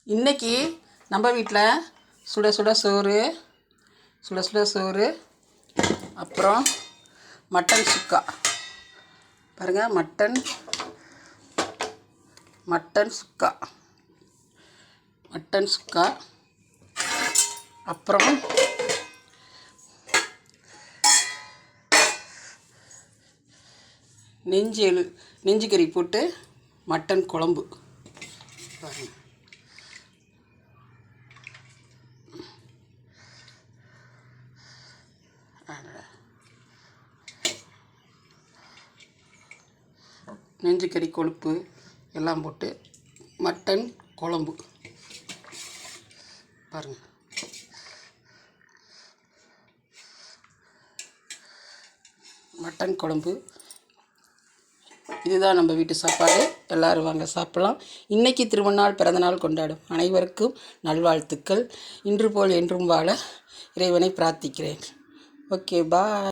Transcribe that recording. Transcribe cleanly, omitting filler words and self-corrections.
இன்றைக்கி நம்ம வீட்டில் சுட சுட சோறு அப்புறம் மட்டன் சுக்கா பாருங்கள். மட்டன் சுக்கா அப்புறம் நெஞ்சு கறி போட்டு மட்டன் குழம்பு பாருங்கள். நெஞ்சு கறி கொழுப்பு எல்லாம் போட்டு மட்டன் குழம்பு பாருங்கள். மட்டன் குழம்பு இதுதான் நம்ம வீட்டு சாப்பாடு. எல்லோரும் வாங்க சாப்பிட்லாம். இன்றைக்கி திருமணநாள் பிறந்தநாள் கொண்டாடும் அனைவருக்கும் நல்வாழ்த்துக்கள். இன்று போல் என்றும் வாழ இறைவனை பிரார்த்திக்கிறேன். ஓகே, பாய்.